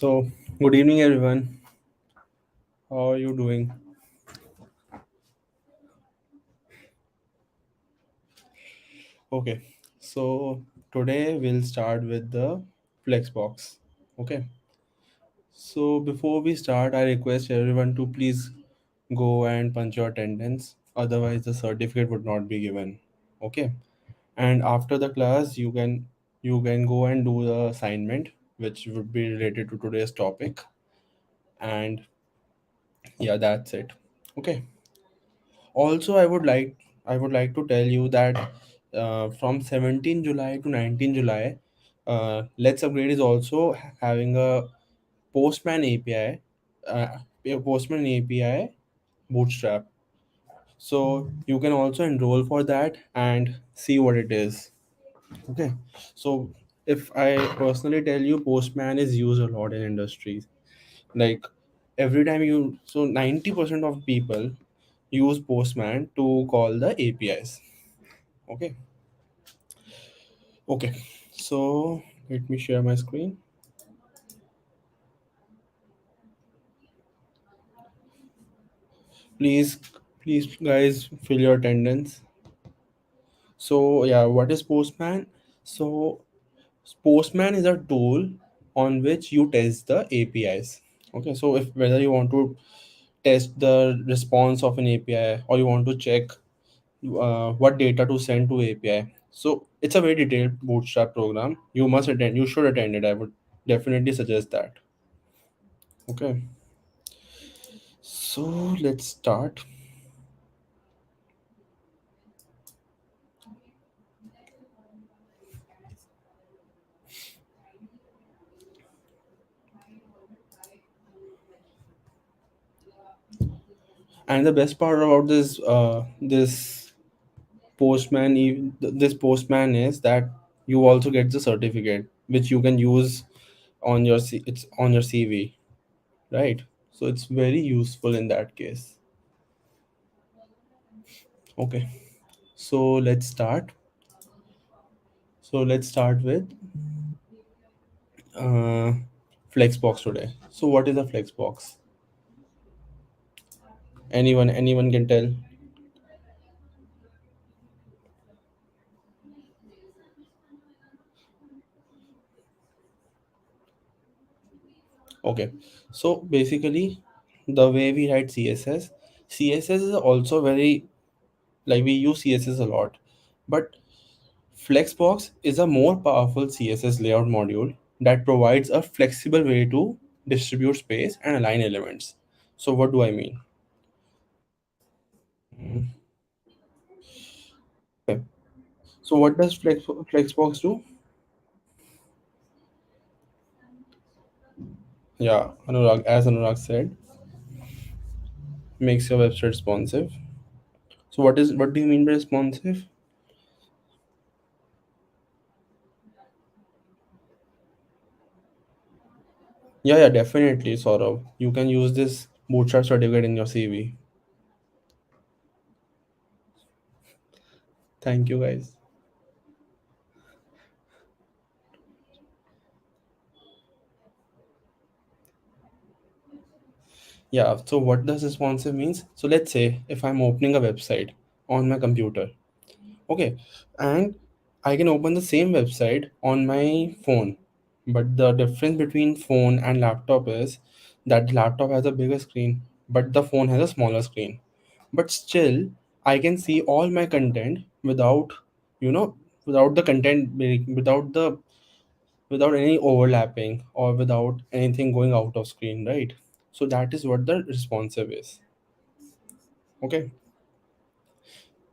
So, good evening, everyone. How are you doing? Okay, so today we'll start with the Flexbox. Okay, so before we start, I request everyone to please go and punch your attendance, otherwise, the certificate would not be given. Okay, and after the class, you can go and do the assignment, which would be related to today's topic, and yeah, that's it. Okay. Also, I would like to tell you that from 17 July to 19 July, Let's Upgrade is also having a Postman API, a Postman API bootstrap. So you can also enroll for that and see what it is. Okay. So if I personally tell you, Postman is used a lot in industries. Like every time you, so 90% of people use Postman to call the APIs. Okay. Okay. So let me share my screen. Please, please, guys, fill your attendance. So yeah, what is Postman? So Postman is a tool on which you test the APIs. Okay. So if whether you want to test the response of an API or you want to check what data to send to API. So it's a very detailed bootstrap program. You must attend. You should attend it. I would definitely suggest that. Okay. So let's start. And the best part about this Postman is that you also get the certificate which you can use on your it's on your CV, right? So it's very useful in that case. Okay. So let's start. So let's start with uh, Flexbox today. So what is a Flexbox? Anyone can tell. Okay. So basically, the way we write CSS is also very, like, we use CSS a lot, but Flexbox is a more powerful CSS layout module that provides a flexible way to distribute space and align elements. So what do I mean? Okay. So what does Flexbox do? Yeah, Anurag, as Anurag said, makes your website responsive. So what do you mean by responsive? Yeah, definitely, Saurav. You can use this bootstrap certificate in your CV. Thank you, guys. Yeah, so what does responsive means? So let's say if I'm opening a website on my computer, okay, and I can open the same website on my phone, but the difference between phone and laptop is that the laptop has a bigger screen, but the phone has a smaller screen. But still, I can see all my content without, you know, without the content without any overlapping or without anything going out of screen, right? So that is what the responsive is. Okay.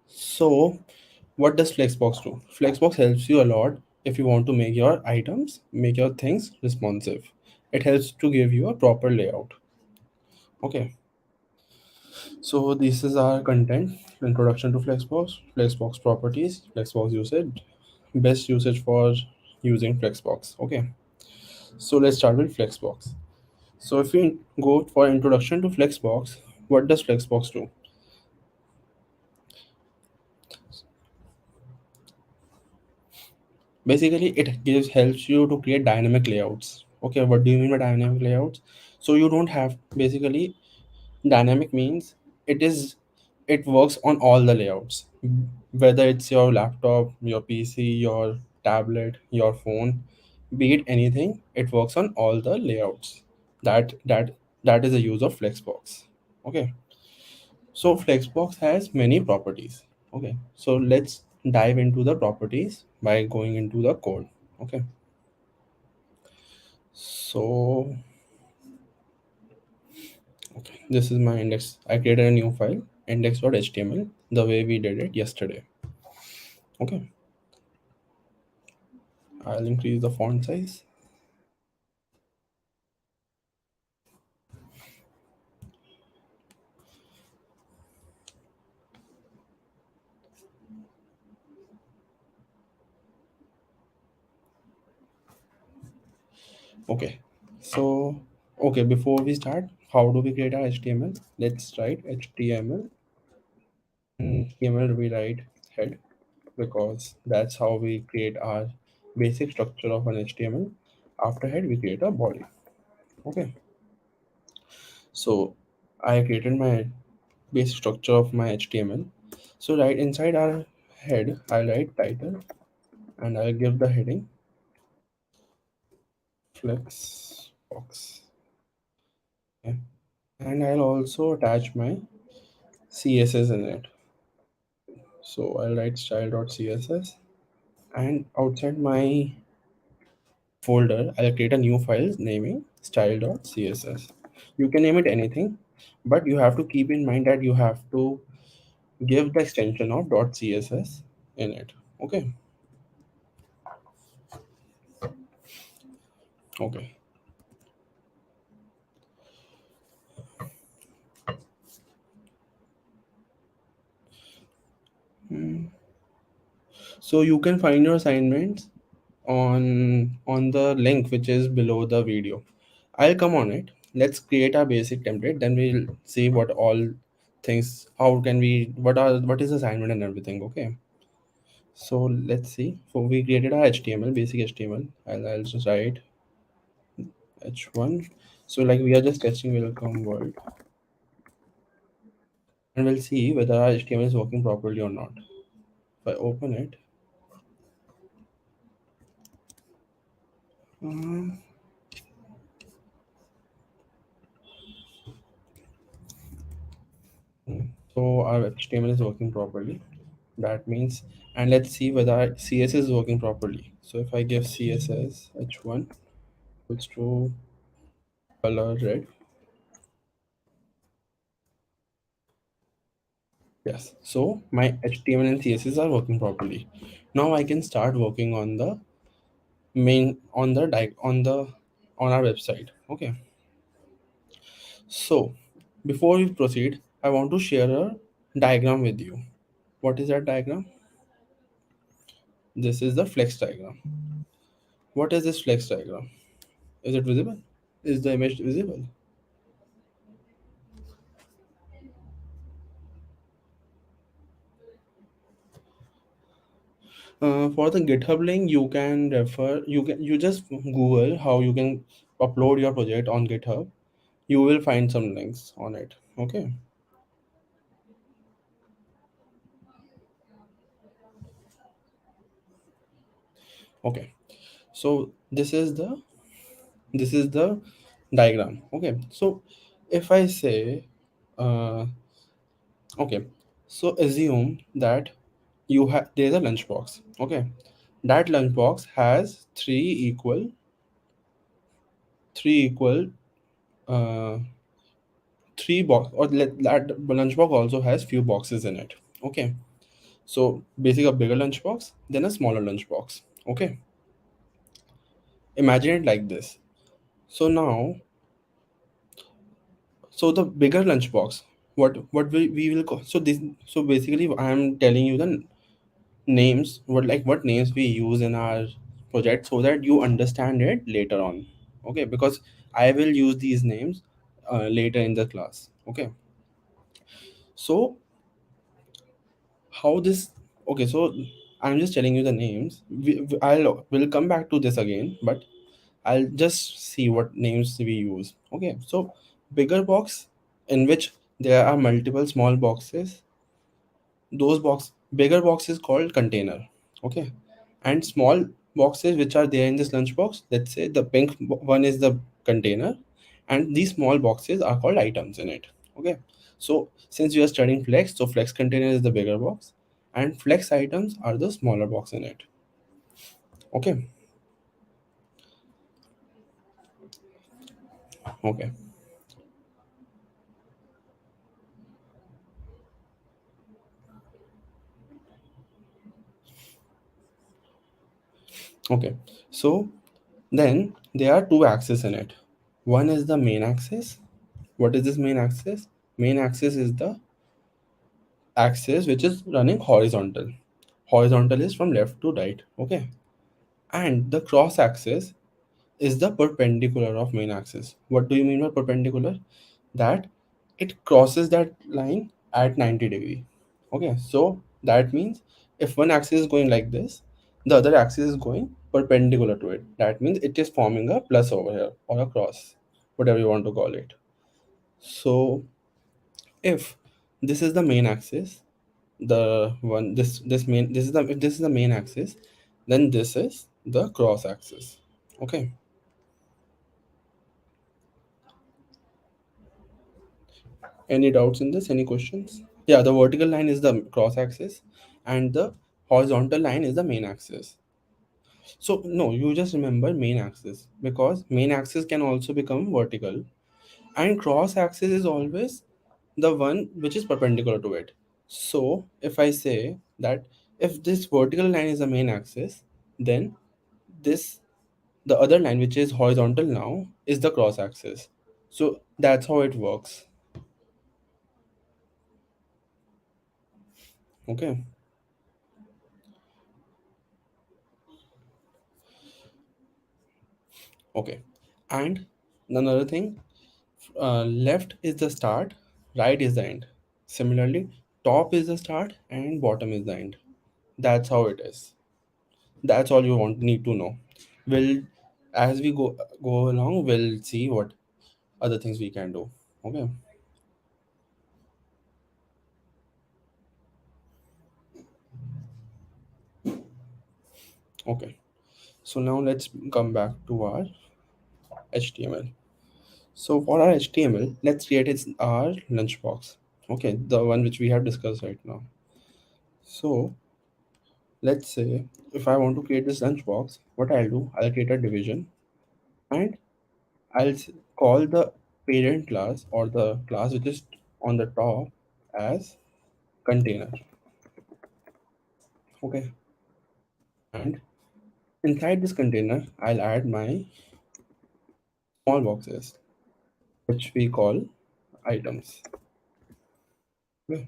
So what does Flexbox do? Flexbox helps you a lot if you want to make your things responsive. It helps to give you a proper layout. Okay. So this is our content. Introduction to Flexbox, Flexbox properties, Flexbox usage, best usage for using Flexbox. Okay. So let's start with Flexbox. So if we go for introduction to Flexbox, what does Flexbox do? Basically, it gives helps you to create dynamic layouts. Okay, what do you mean by dynamic layouts? So you don't have, basically, dynamic means it is, it works on all the layouts, whether it's your laptop, your PC, your tablet, your phone, be it anything, it works on all the layouts. That is the use of Flexbox. Okay, so Flexbox has many properties. Okay, so let's dive into the properties by going into the code. Okay, so okay, this is my index. I created a new file, index.html, the way we did it yesterday. Okay, I'll increase the font size. Okay, so okay, before we start, how do we create our HTML? Let's write HTML. HTML we write head, because that's how we create our basic structure of an HTML. After head, we create a body. Okay, so I created my basic structure of my HTML. So right inside our head, I'll write title and I'll give the heading Flexbox. Okay. And I'll also attach my CSS in it. So I'll write style.css, and outside my folder, I'll create a new file naming style.css. You can name it anything, but you have to keep in mind that you have to give the extension of .css in it. Okay. Okay. So you can find your assignments on the link which is below the video. I'll come on it. Let's create our basic template, then we'll see what all things, how can we, what is assignment and everything. Okay, so let's see. So we created our HTML, basic HTML. I'll just write h1. So like we are just testing welcome world, and we'll see whether our HTML is working properly or not. If I open it, um, so our HTML is working properly. That means, and let's see whether our CSS is working properly. So if I give CSS h1 equals to color red, yes. So my HTML and CSS are working properly. Now I can start working on the main, on the on our website. Okay. So before we proceed, I want to share a diagram with you. What is that diagram? This is the flex diagram. What is this flex diagram? Is it visible? Is the image visible? For the GitHub link, you can refer. You just Google how you can upload your project on GitHub. You will find some links on it. Okay. Okay. So this is the diagram. Okay. So if I say, uh, okay, so assume that you have, there's a lunchbox. Okay, that lunchbox has three equal uh, three box, or that lunchbox also has few boxes in it. Okay, so basically a bigger lunchbox, then a smaller lunchbox. Okay, imagine it like this. So now, so the bigger lunchbox, what we will call, so this, so basically I am telling you the names, what names we use in our project, so that you understand it later on. Okay, because I will use these names later in the class. Okay, so how this, okay, so I'm just telling you the names. I'll will come back to this again, but I'll just see what names we use. Okay, so bigger box in which there are multiple small boxes, those bigger box is called container. Okay, and small boxes which are there in this lunchbox, let's say the pink one is the container, and these small boxes are called items in it. Okay, so since we are studying flex, so flex container is the bigger box and flex items are the smaller box in it. Okay. Okay. Okay, so then there are two axes in it. One is the main axis. What is this main axis? Main axis is the axis which is running horizontal. Horizontal is from left to right. Okay, and the cross axis is the perpendicular of main axis. What do you mean by perpendicular? That it crosses that line at 90 degree. Okay, so that means if one axis is going like this, the other axis is going perpendicular to it. That means it is forming a plus over here or a cross, whatever you want to call it. So if this is the main axis, the one this main this is the if this is the main axis, then this is the cross axis. Okay. Any doubts in this? Any questions? Yeah, the vertical line is the cross axis and the horizontal line is the main axis. So no, you just remember main axis because main axis can also become vertical and cross axis is always the one which is perpendicular to it. So if I say that if this vertical line is the main axis, then this the other line which is horizontal now is the cross axis. So that's how it works. Okay. Okay. And another thing, left is the start, right is the end. Similarly, top is the start and bottom is the end. That's how it is. That's all you want need to know. We'll as we go along, we'll see what other things we can do. Okay. Okay. So now let's come back to our HTML. So for our HTML, let's create our lunchbox. Okay, the one which we have discussed right now. So let's say if I want to create this lunchbox, what I'll do, I'll create a division and call the parent class or the class which is on the top as container. Okay, and inside this container, I'll add my small boxes which we call items. Okay,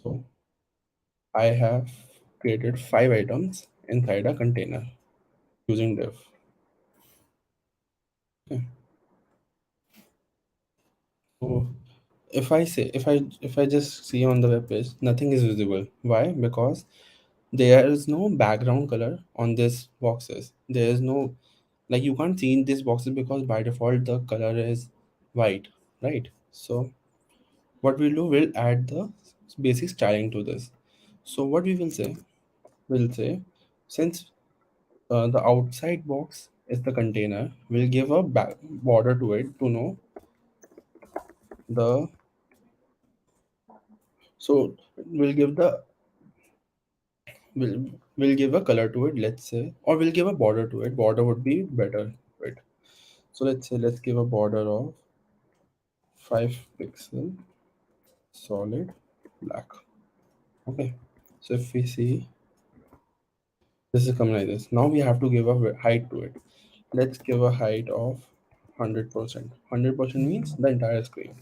so I have created 5 items inside a container using div. Okay, so if I just see on the web page, nothing is visible. Why? Because there is no background color on this boxes. There is no, like, you can't see in these boxes because by default the color is white, right? So what we'll do, we'll add the basic styling to this. So what we will say, we'll say since the outside box is the container, we'll give a border to it to know the, so we'll give the, we'll give a color to it, let's say, or we'll give a border to it. Border would be better. Right. So let's say let's give a border of 5 pixel solid black. Okay. So if we see, this is coming like this. Now we have to give a height to it. Let's give a height of 100%. 100% means the entire screen.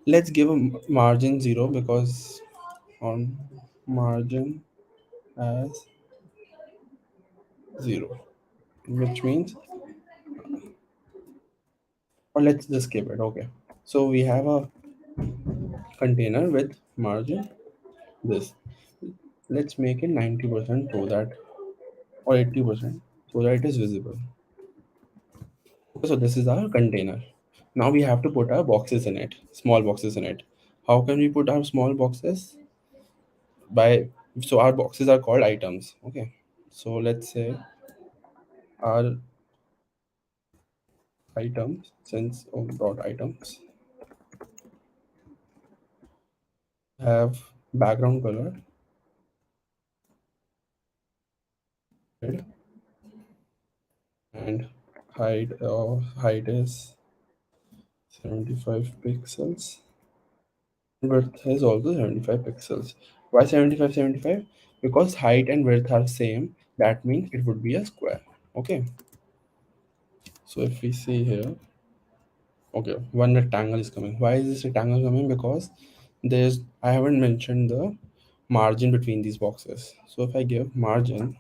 Let's give a margin 0 because on margin as 0, which means, or let's just skip it. Okay. So we have a container with margin this. Let's make it 90% so that, or 80% so that it is visible. So this is our container. Now we have to put our boxes in it, small boxes in it. How can we put our small boxes? By, so our boxes are called items. Okay. So let's say our items, since dot items have background color red, and height is 75 pixels. Width is also 75 pixels. Why 75? Because height and width are same. That means it would be a square. Okay. So if we see here, okay, one rectangle is coming. Why is this rectangle coming? Because there's, I haven't mentioned the margin between these boxes. So if I give margin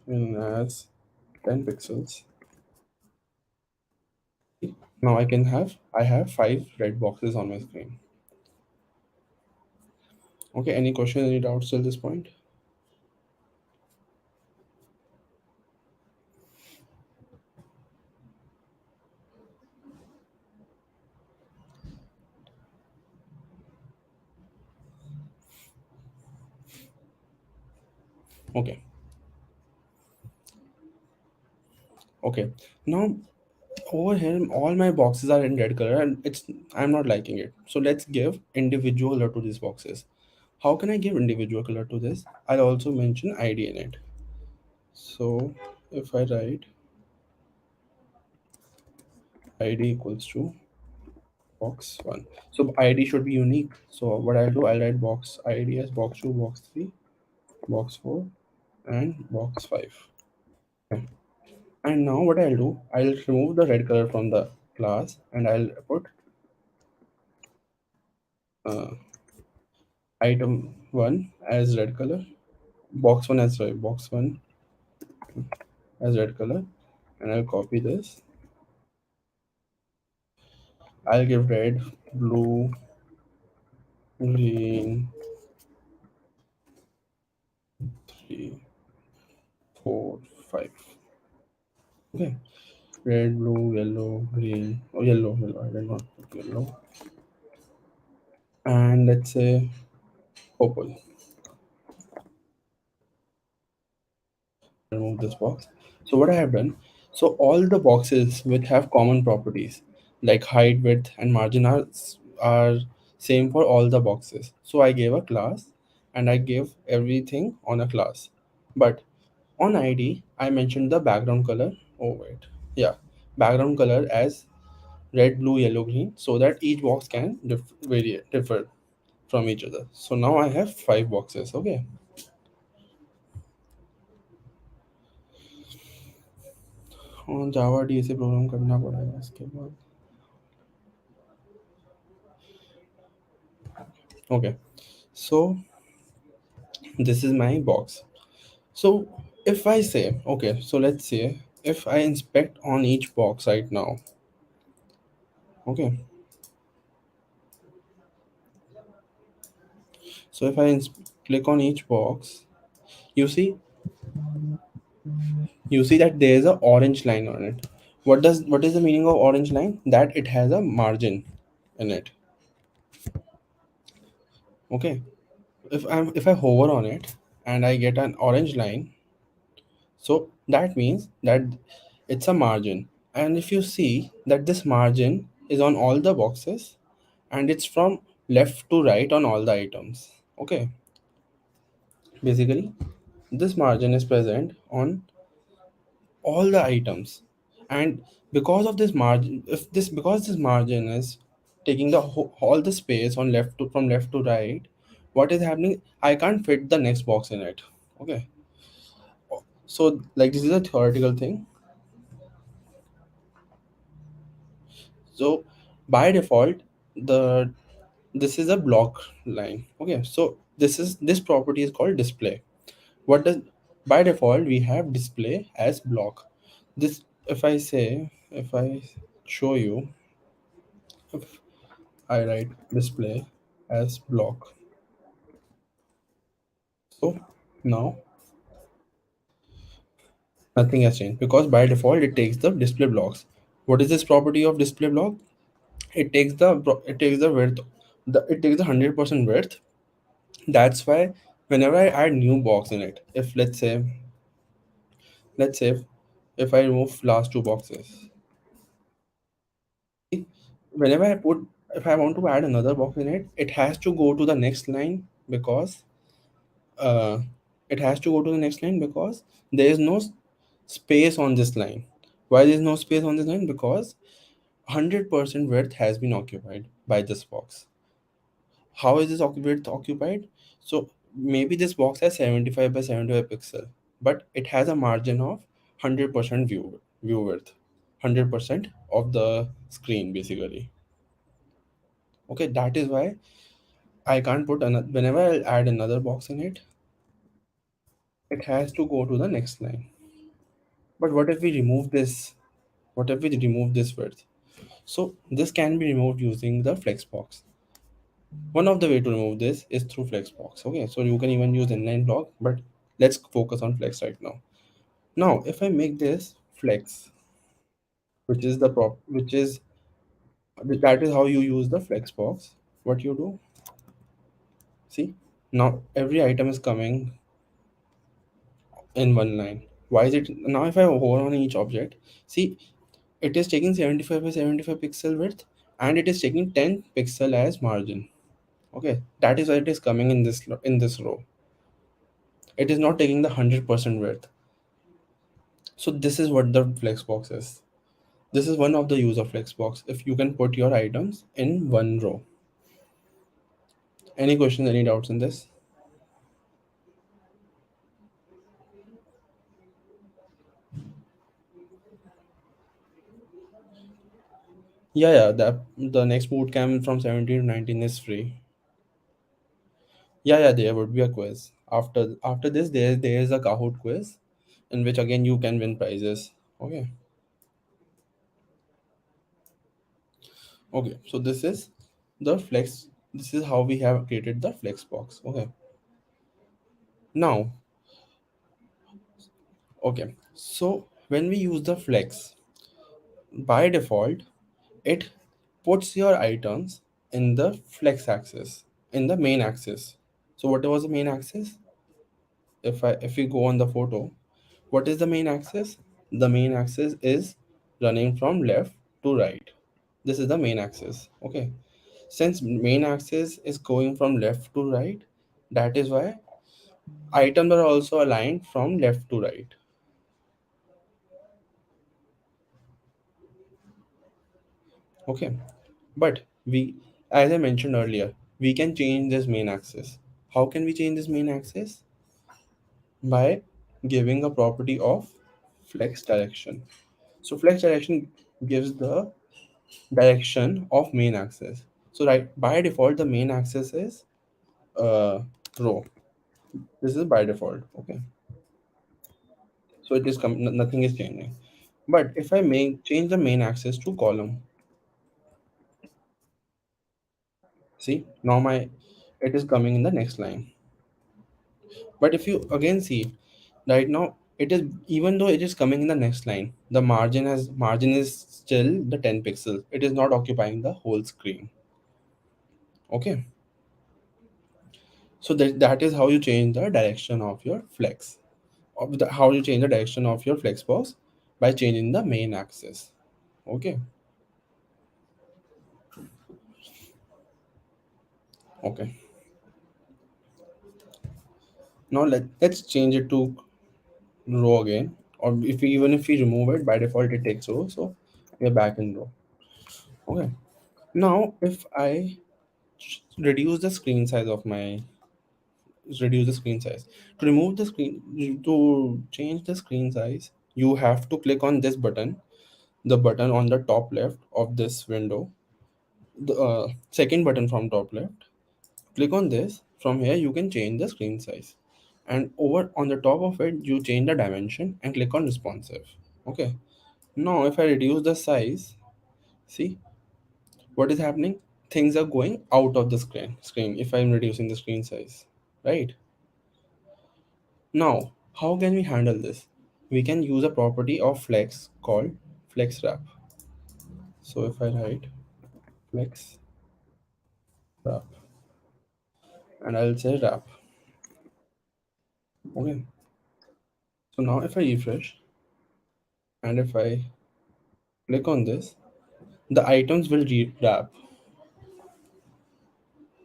in as 10 pixels, now I have five red boxes on my screen. Okay, any question, any doubts till this point? Okay. Okay. Now over here all my boxes are in red color and it's, I'm not liking it. So let's give individual color to these boxes. How can I give individual color to this? I'll also mention ID in it. So if I write ID equals to box 1, so ID should be unique. So what I'll do, I'll write box ID as box 2, box 3, box 4, and box 5. Okay. And now what I'll do, I'll remove the red color from the class and I'll put uh, item 1 as red color, box 1 as, sorry, box 1 as red color, and I'll copy this. I'll give red, blue, green, 3, 4, 5. Okay, red, blue, yellow, green. Oh, yellow. I did not put yellow. And let's say purple. Remove this box. So what I have done, so all the boxes which have common properties like height, width, and margin are same for all the boxes. So I gave a class and I gave everything on a class. But on ID, I mentioned the background color. Oh wait, yeah, background color as red, blue, yellow, green, so that each box can differ from each other. So now I have five boxes. Okay. और जावा DSA programme करना पड़ेगा इसके बाद. Okay, so this is my box. So if I say, okay, so let's say if I inspect on each box right now, okay, so if I click on each box, you see, you see that there is a orange line on it. What is the meaning of orange line? That it has a margin in it. Okay, if I hover on it and I get an orange line, so that means that it's a margin. And if you see that this margin is on all the boxes and it's from left to right on all the items. Okay. Basically, this margin is present on all the items. And because of this margin, if this because this margin is taking the all the space on left to from left to right, what is happening? I can't fit the next box in it. Okay. So like this is a theoretical thing. So by default, the this is a block line. Okay, so this property is called display. What does, by default we have display as block. This, if I say, if I show you, I write display as block. So now nothing has changed because by default it takes the display blocks. What is this property of display block? It takes the width, it takes the 100% width. That's why whenever I add new box in it, if let's say if I remove last two boxes, whenever I put, if I want to add another box in it, it has to go to the next line because uh, it has to go to the next line because there is no space on this line. Why there is no space on this line? Because 100% width has been occupied by this box. How is this width occupied? So maybe this box has 75 by 75 pixel, but it has a margin of 100% view width, 100% of the screen basically. Okay, that is why I can't put another. Whenever I add another box in it, it has to go to the next line. But what if we remove this? What if we remove this width? So this can be removed using the Flexbox. One of the way to remove this is through Flexbox. Okay, so you can even use inline block, but let's focus on Flex right now. Now, if I make this Flex, which is the prop, which is that is how you use the Flexbox. What you do? See, now every item is coming in one line. Why is it now? If I hover on each object, see, it is taking 75 by 75 pixel width, and it is taking 10 pixel as margin. Okay, that is why it is coming in this row. It is not taking the 100% width. So this is what the Flexbox is. This is one of the use of Flexbox. If you can put your items in one row. Any questions? Any doubts in this? Yeah. The next bootcamp from 17 to 19 is free. Yeah. There would be a quiz. After this, there is a Kahoot quiz, in which again you can win prizes. Okay. Okay. So this is the Flex. This is how we have created the Flexbox. Okay. Now, okay. So when we use the Flex, by default, it puts your items in the flex axis, in the main axis. So what was the main axis? If we go on the photo, what is the main axis? The main axis is running from left to right. This is the main axis. Okay. Since main axis is going from left to right, that is why items are also aligned from left to right. Okay. But we, as I mentioned earlier, we can change this main axis. How can we change this main axis? By giving a property of flex direction. So flex direction gives the direction of main axis. So right by default the main axis is row. This is by default. Okay. So it is nothing is changing. But if I make change the main axis to column, see now my it is coming in the next line. But if you again see right now it is, even though it is coming in the next line, the margin is still the 10 pixels. It is not occupying the whole screen. Okay. So that is how you change the direction of your flex. How you change the direction of your flex box by changing the main axis. Okay. Okay. Now let's change it to row again. Or if we, even if we remove it, by default it takes row. So we're back in row. Okay. Now if I reduce the screen size of my reduce the screen size, to remove the screen, to change the screen size, you have to click on this button, the button on the top left of this window, the second button from top left. Click on this. From here you can change the screen size, and over on the top of it you change the dimension and click on responsive. Okay. Now if I reduce the size, see what is happening? things are going out of the screen if I'm reducing the screen size, right? Now, how can we handle this? We can use a property of flex called flex wrap. So if I write flex wrap and I'll say wrap. Okay. So now if I refresh and if I click on this, the items will wrap.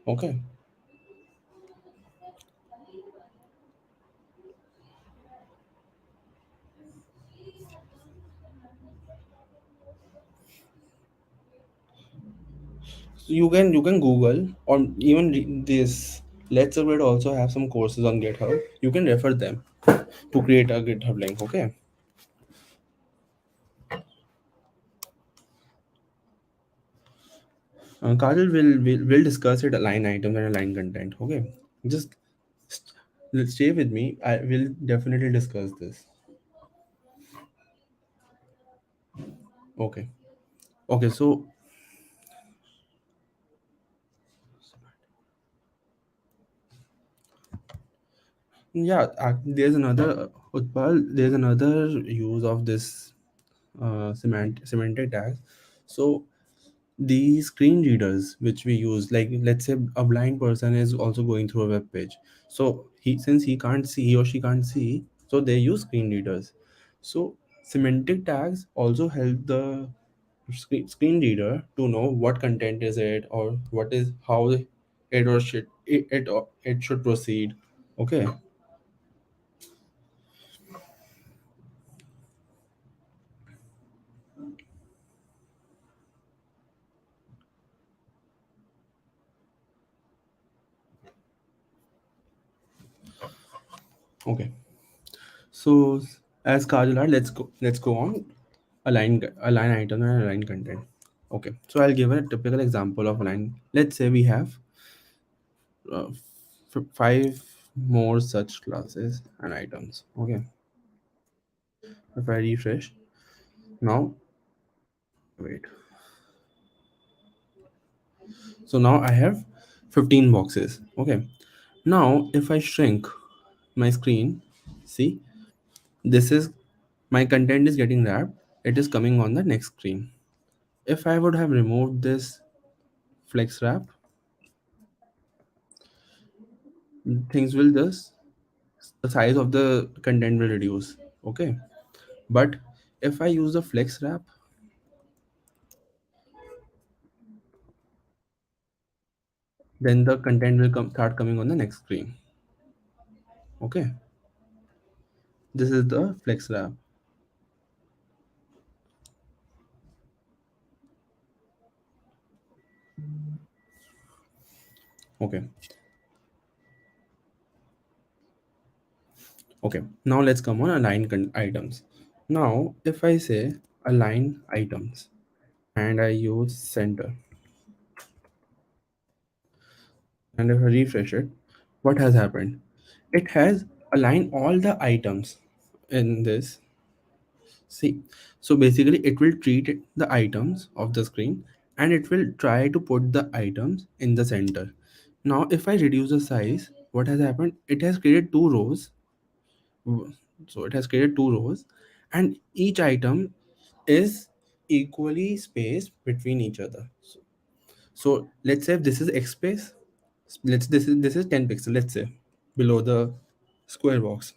Okay. So you can Google or even this Let's Upgrade also have some courses on GitHub. You can refer them to create a GitHub link. Okay. Kajal will discuss it line items and line content. Okay. Just stay with me. I will definitely discuss this. Okay. Okay. So yeah, there's another Utpal. There's another use of this semantic tags. So the screen readers which we use, like let's say a blind person is also going through a web page, so since he or she can't see, so they use screen readers. So semantic tags also help the screen reader to know what content is it or what is how it or it should proceed. Okay. Okay. So as Kajal, let's go on a line item and a line content. Okay. So I'll give a typical example of a line. Let's say we have uh, five more such classes and items. Okay. If I refresh now, wait. So now I have 15 boxes. Okay. Now if I shrink my screen, see, this is my content is getting wrapped. It is coming on the next screen. If I would have removed this flex wrap, things will just the size of the content will reduce. Okay. But if I use the flex wrap, then the content will start coming on the next screen. Okay. This is the flex wrap. Okay. Okay. Now let's come on align items. Now if I say align items and I use center and if I refresh it, what has happened? It has aligned all the items in this. See, so basically it will treat the items of the screen and it will try to put the items in the center. Now, if I reduce the size, what has happened? It has created two rows. So it has created two rows, and each item is equally spaced between each other. So let's say if this is X space, this is 10 pixel. Let's say below the square box.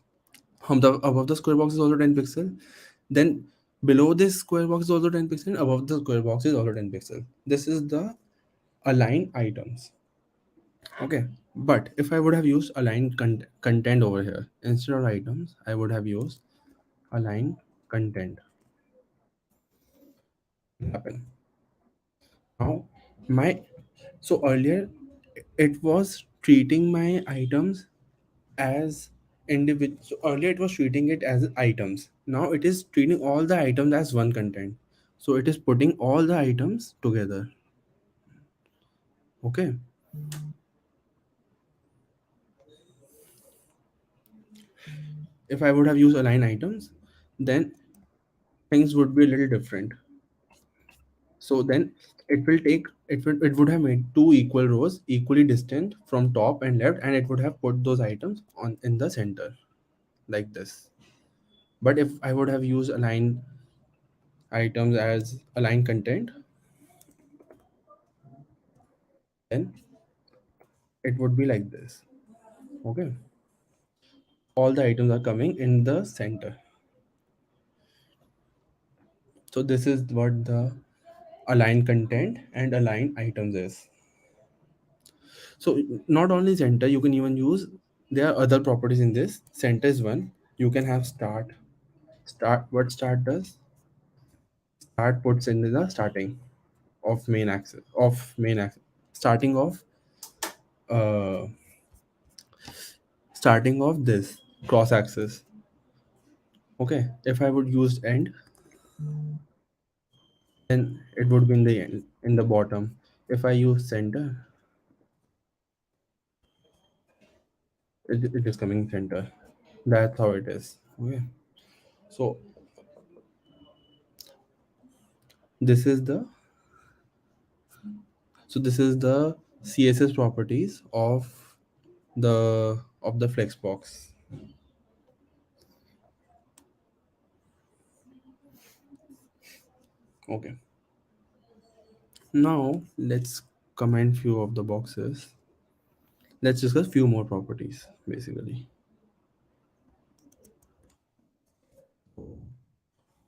Above the square box is also 10 pixel. Then below this square box is also 10 pixel. Above the square box is also 10 pixel. This is the align items. Okay. But if I would have used align content over here instead of items, I would have used align content. Happen. Now my so earlier it was treating my items as individual. So earlier it was treating it as items. Now it is treating all the items as one content. So it is putting all the items together. Okay. If I would have used align items, then things would be a little different. So then it would have made two equal rows equally distant from top and left, and it would have put those items on in the center like this. But if I would have used align items as align content, then it would be like this. Okay, all the items are coming in the center. So this is what the align content and align items is. So not only center, you can even use, there are other properties in this. Center is one. You can have start. What start does? Start puts in the starting of main axis, starting of uh starting of this cross axis. Okay, if I would use end, then it would be in the end, in the bottom. If I use center, it is coming center. That's how it is. Okay, so this is the this is the CSS properties of the Flexbox. Okay, now let's comment few of the boxes. Let's discuss few more properties basically.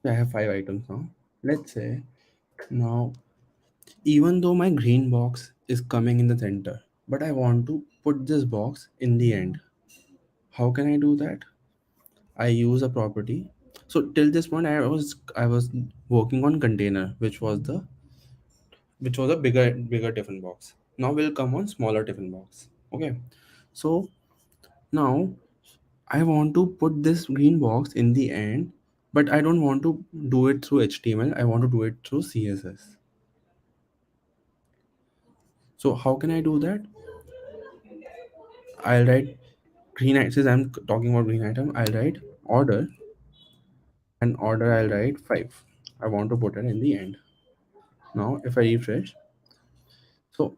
I have 5 items now. Let's say now, even though my green box is coming in the center, but I want to put this box in the end. How can I do that? I use a property. So till this point, I was working on container, which was a bigger Tiffin box. Now we'll come on smaller Tiffin box. Okay. So now I want to put this green box in the end, but I don't want to do it through HTML. I want to do it through CSS. So how can I do that? I'll write green item. Since I'm talking about green item, I'll write order, and order I'll write 5. I want to put it in the end. Now if I refresh, so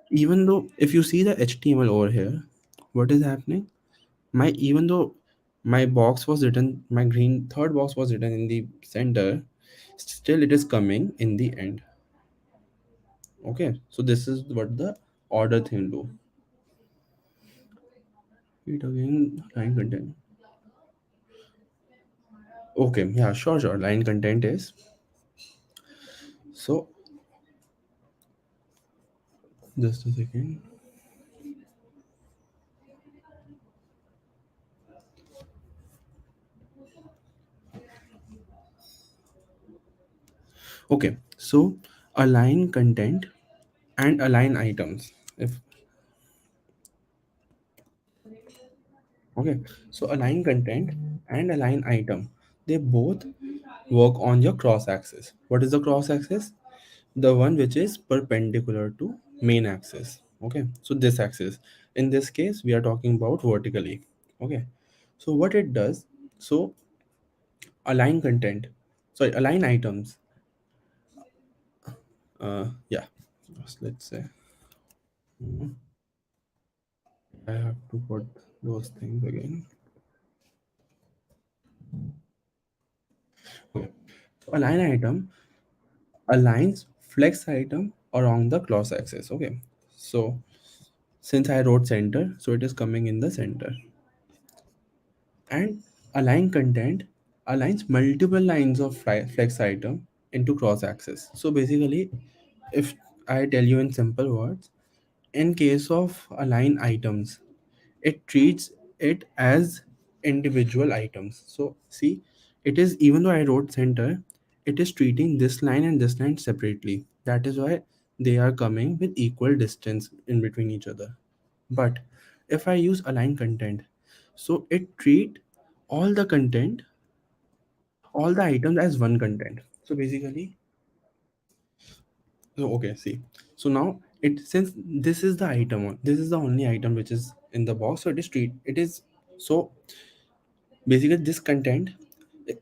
even though if you see the HTML over here, what is happening? My even though my box was written, my green third box was written in the center, still it is coming in the end. Okay, so this is what the order thing do. It again line content. Okay, yeah, sure. Line content is so. Just a second. Okay, so align content and align items. If okay, so align content and align item, they both work on your cross axis. What is the cross axis? The one which is perpendicular to main axis. Okay, so this axis. In this case, we are talking about vertically. Okay, so what it does, so align content, sorry, align items. Yeah, let's say I have to put those things again. Okay. So align item aligns flex item along the cross axis. Okay. So since I wrote center, so it is coming in the center. And align content aligns multiple lines of flex item into cross axis. So basically, if I tell you in simple words, in case of align items, it treats it as individual items. So see, it is, even though I wrote center, it is treating this line and this line separately. That is why they are coming with equal distance in between each other. But if I use align content, so it treat all the content, all the items as one content. So basically, so okay, see, so now it, since this is the item, this is the only item which is in the box, so it is, so basically this content,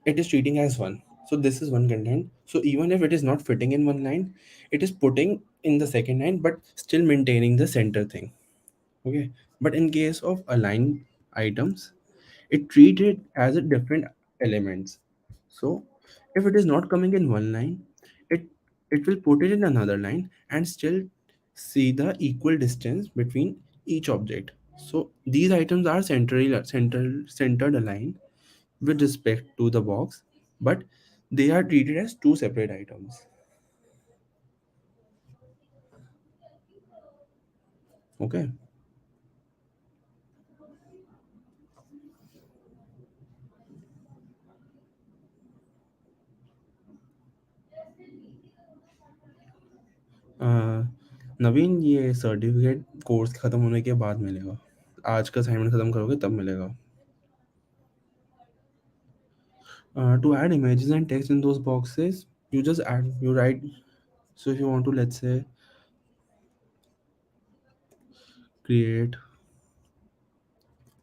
it is treating as one. So this is one content, So even if it is not fitting in one line, it is putting in the second line, but still maintaining the center thing. Okay. But in case of aligned items, it treat it as a different elements. So if it is not coming in one line, it it will put it in another line and still see the equal distance between each object. So these items are centered aligned with respect to the box, but they are treated as two separate items. Okay. अ, नवीन, ये certificate course खत्म होने के बाद मिलेगा। आज का assignment खत्म करोगे तब मिलेगा। To add images and text in those boxes, you just add, you write. So if you want to, let's say, create,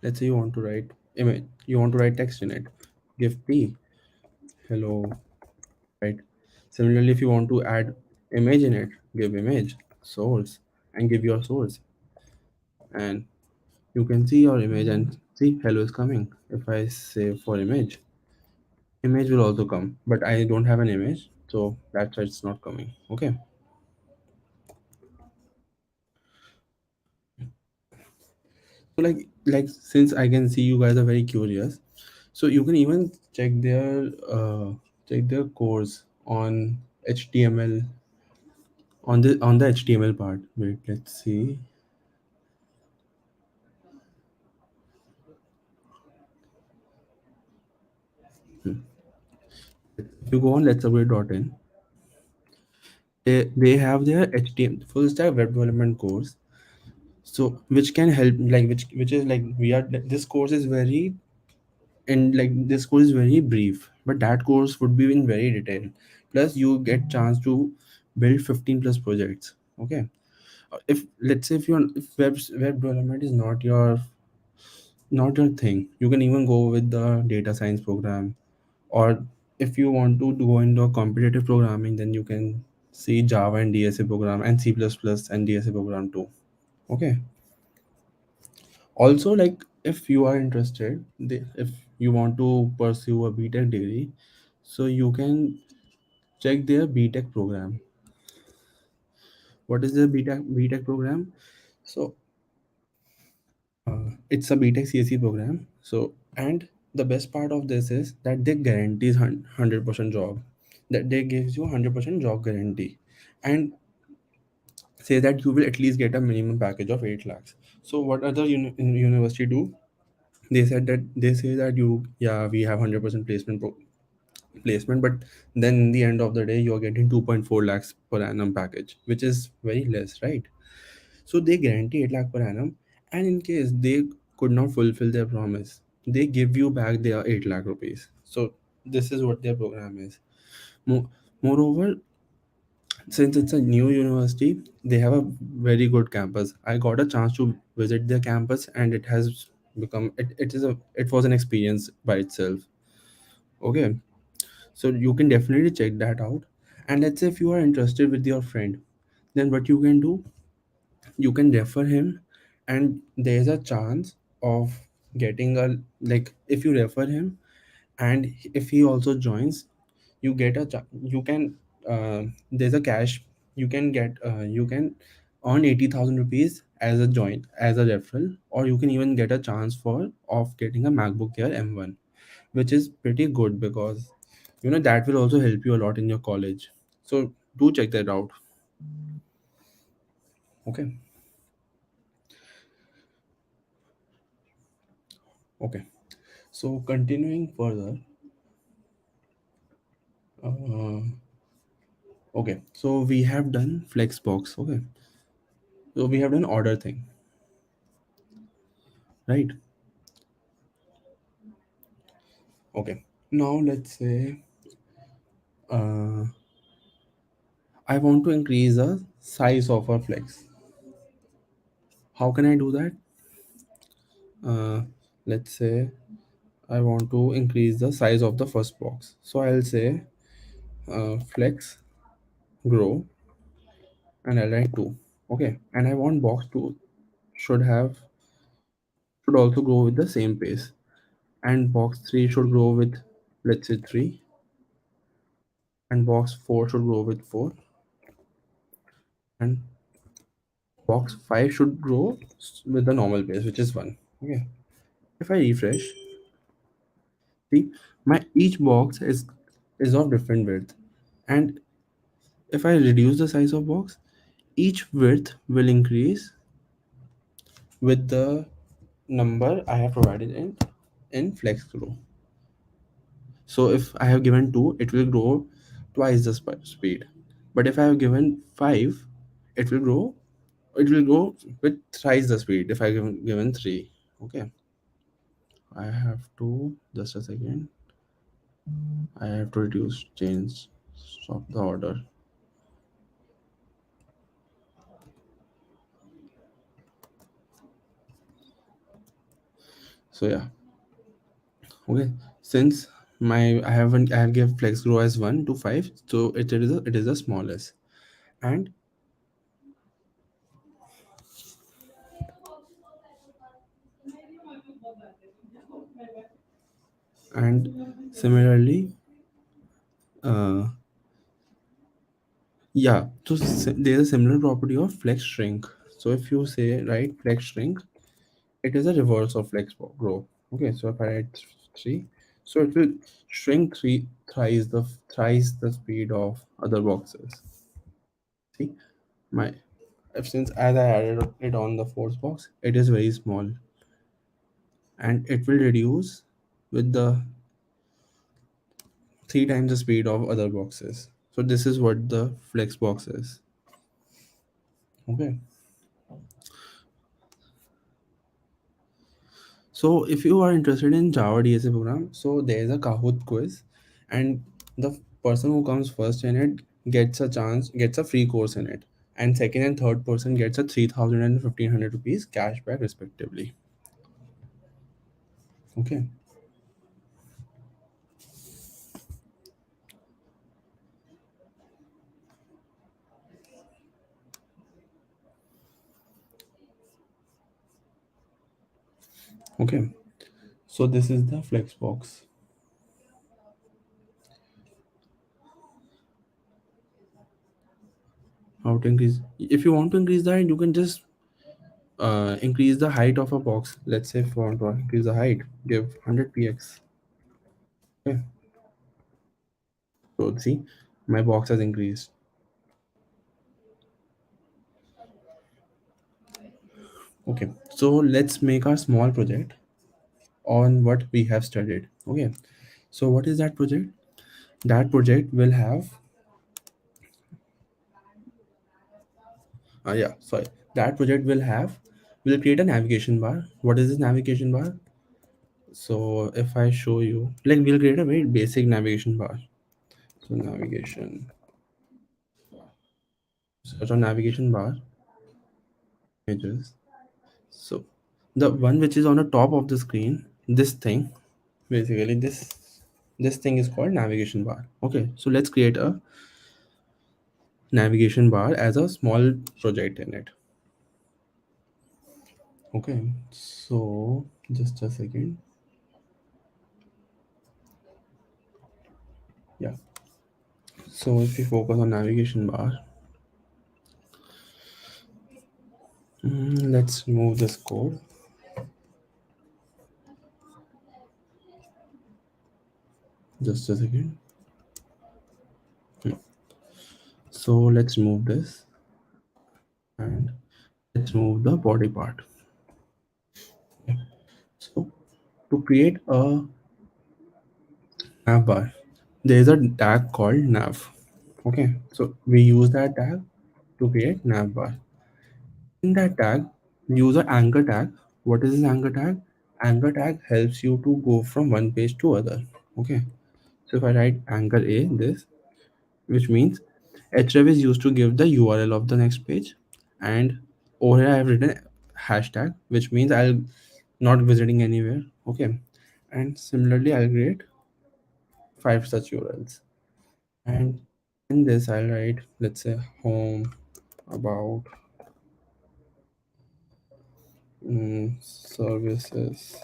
let's say you want to write image, you want to write text in it, give p hello, right? Similarly, if you want to add image in it, give image source and give your source, and you can see your image and see hello is coming. If I say for image will also come, but I don't have an image, so that's why it's not coming. Okay. So like since I can see you guys are very curious, so you can even check their course on HTML, on the HTML part. Wait, let's see. If you go on LetsUpgrade.in, they have their HTML full stack web development course. So which can help, like which is like we are, this course is very, and like this course is very brief, but that course would be in very detail. Plus you get chance to build 15 plus projects. Okay. If let's say if you're, if web development is not your thing, you can even go with the data science program. Or if you want to go into a competitive programming, then you can see Java and DSA program and C++ and DSA program too. Okay. Also, like if you are interested, if you want to pursue a B.Tech degree, so you can check their B.Tech program. What is the B.Tech program? So it's a B.Tech CSE program. So, and the best part of this is that they guarantees 100% job. That they gives you 100% job guarantee, and say that you will at least get a minimum package of 8 lakhs. So what other university do? They say that you, yeah, we have 100% placement, but then in the end of the day you are getting 2.4 lakhs per annum package, which is very less, right? So they guarantee 8 lakh per annum, and in case they could not fulfill their promise, they give you back their 8 lakh rupees. So this is what their program is. Moreover, since it's a new university, they have a very good campus. I got a chance to visit their campus, and it has become, it was an experience by itself. Okay. So you can definitely check that out. And let's say if you are interested with your friend, then what you can do, you can refer him, and there's a chance of getting a, like if you refer him and if he also joins, you get you can, there's a cash, you can get, you can earn 80,000 rupees as a join, as a referral, or you can even get a chance for of getting a MacBook Air M1, which is pretty good because that will also help you a lot in your college. So do check that out. Okay. Okay. So continuing further, uh, okay, so we have done Flexbox. Okay, so we have done order thing, right? Okay, now let's say, uh, I want to increase the size of our flex. How can I do that? uh, let's say I want to increase the size of the first box, so I'll say flex grow, and I'll write 2. Okay, and I want box 2 should have should also grow with the same pace, and box 3 should grow with, let's say, 3, and box 4 should grow with 4, and box 5 should grow with the normal pace, which is 1. Okay, if I refresh, see, my each box is of different width, and if I reduce the size of box, each width will increase with the number I have provided in flex grow. So if I have given 2, it will grow twice the speed. But if I have given 5, it will grow it will go with thrice the speed if I given 3. Okay, I have to, just a second, I have to reduce change, stop the order. So yeah, okay, since I have give flex grow as 1 to 5, so it is the smallest. And and similarly, uh yeah, so there's a similar property of flex shrink. So if you say, right, flex shrink, it is a reverse of flex grow. Okay, so if I write 3, so it will shrink thrice the speed of other boxes. See, my if since as I added it on the fourth box, it is very small, and it will reduce with the 3 times the speed of other boxes. So this is what the flex box is. Okay. So if you are interested in Java DSA program, so there is a Kahoot quiz, and the person who comes first in it gets a free course in it, and second and third person gets a 3,000 and 1,500 rupees cashback respectively. Okay. Okay. So this is the Flexbox. How to increase? If you want to increase the height, you can just increase the height of a box. Let's say if you want to increase the height, give 100 px. Okay. So see, my box has increased. Okay, so let's make our small project on what we have studied. Okay, so what is that project? That project will have, yeah, sorry. That project will create a navigation bar. What is this navigation bar? So if I show you, like, we'll create a very basic navigation bar. So navigation, search on navigation bar, images. So the one which is on the top of the screen, this thing, basically this thing is called navigation bar. Okay, so let's create a navigation bar as a small project in it. Okay, so just a second. Yeah, so if we focus on navigation bar, let's move this code. Just a second. So let's move this, and let's move the body part. So to create a nav bar, there is a tag called nav. Okay, so we use that tag to create nav bar. In that tag, use an anchor tag. What is this anchor tag? Anchor tag helps you to go from one page to other. Okay, so if I write anchor a, this, which means href is used to give the URL of the next page, and over here I have written hashtag, which means I'll not visiting anywhere. Okay, and similarly I'll create 5 such URLs. And in this, I'll write, let's say, home, about, services.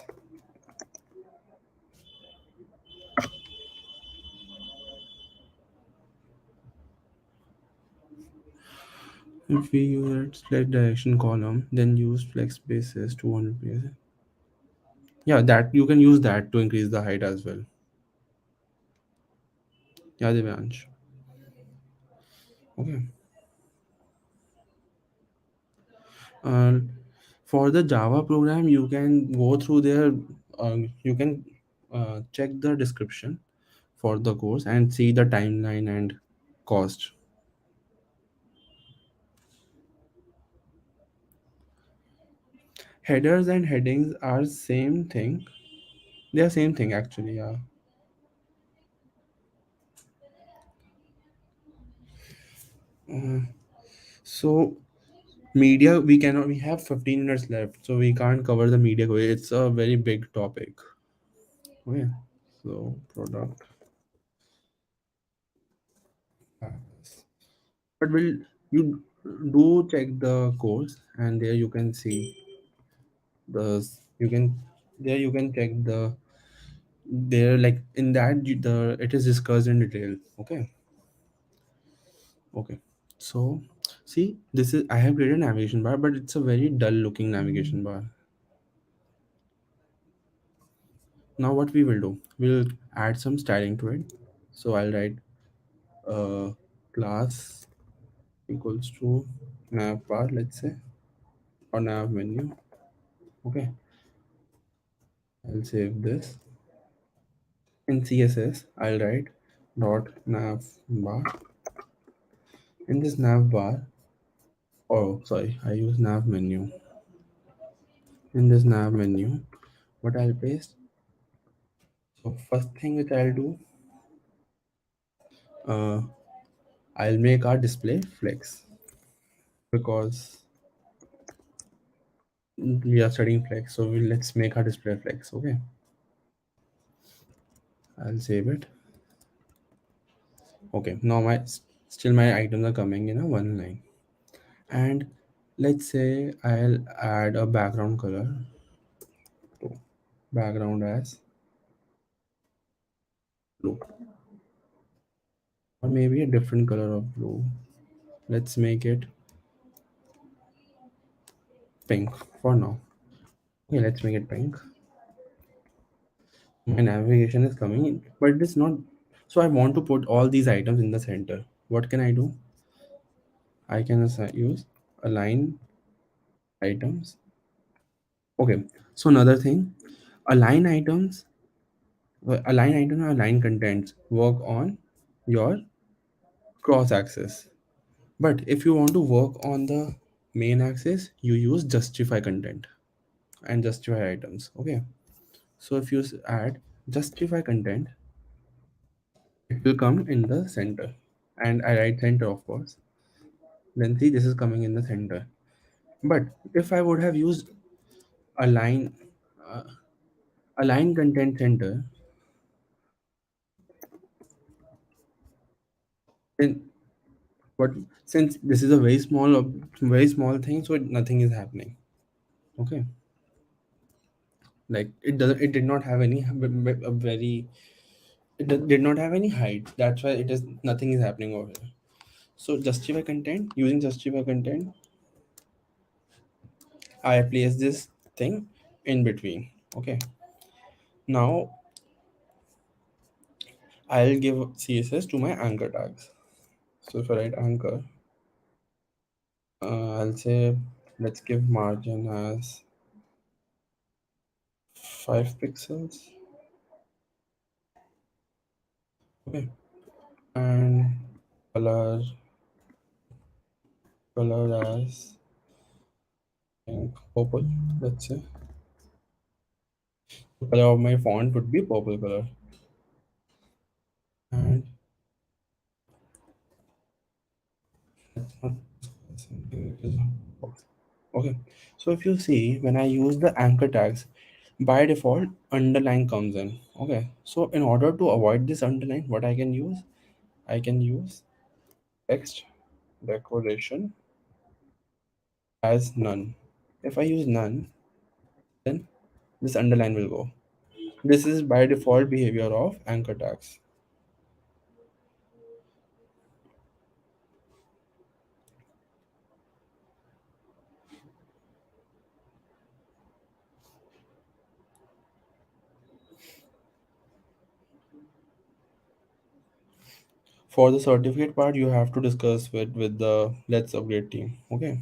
If we use it select direction column, then use flex basis 200 pixels. Yeah, that you can use that to increase the height as well. Yeah, Divyansh. Okay. Uh, for the Java program, you can go through there. You can check the description for the course and see the timeline and cost. Headers and headings are same thing. They are same thing actually. Yeah. Uh, so media we cannot. We have 15 minutes left, so we can't cover the media. It's a very big topic. Okay. So product. Pass. But will you do check the course and there you can see the you can there you can check the there like in that the it is discussed in detail. Okay. Okay. So see this is I have created a navigation bar but it's a very dull looking navigation bar. Now what we will do, we'll add some styling to it. So I'll write class equals to nav bar, let's say, or nav menu. Okay. I'll save this. In CSS, I'll write dot nav bar. In this nav bar, oh sorry, I use nav menu. In this nav menu, what I'll paste. So first thing which I'll do, uh, I'll make our display flex because we are studying flex. So let's make our display flex. Okay, I'll save it. Okay, now still my items are coming in a one line, and let's say I'll add a background color to background as blue, or maybe a different color of blue. Let's make it pink for now. Okay, let's make it pink. My navigation is coming in, but it is not. So I want to put all these items in the center. What can I do? I can use align items. Okay, so another thing, align items, align item or align contents work on your cross axis. But if you want to work on the main axis, you use justify content and justify items. Okay, so if you add justify content, it will come in the center. And I write center, of course. Then see, this is coming in the center. But if I would have used align, uh, align content center, then but since this is a very small thing, so nothing is happening. Okay, like it did not have any a very did not have any height. That's why it is nothing is happening over here. So justify content, using justify content, I place this thing in between. Okay, now I'll give CSS to my anchor tags. So if I write anchor, I'll say let's give margin as 5 pixels. Okay, and color color as pink, purple. Let's say the color of my font would be purple color. And okay, so if you see when I use the anchor tags, by default underline comes in. Okay, so in order to avoid this underline, what I can use, I can use text decoration as none. If I use none, then this underline will go. This is by default behavior of anchor tags. For the certificate part, you have to discuss with the Let's Upgrade team. Okay.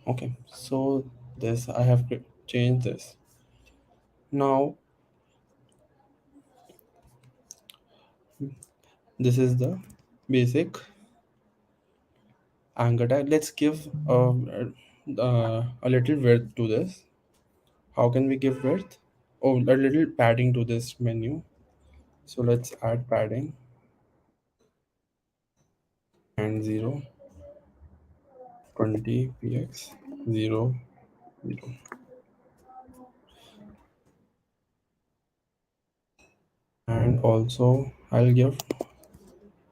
Okay. So this I have changed this. Now this is the basic anchor tag. Let's give a little width to this. How can we give width? Oh, a little padding to this menu. So let's add padding and 0, 20 px 0, 0. And also I'll give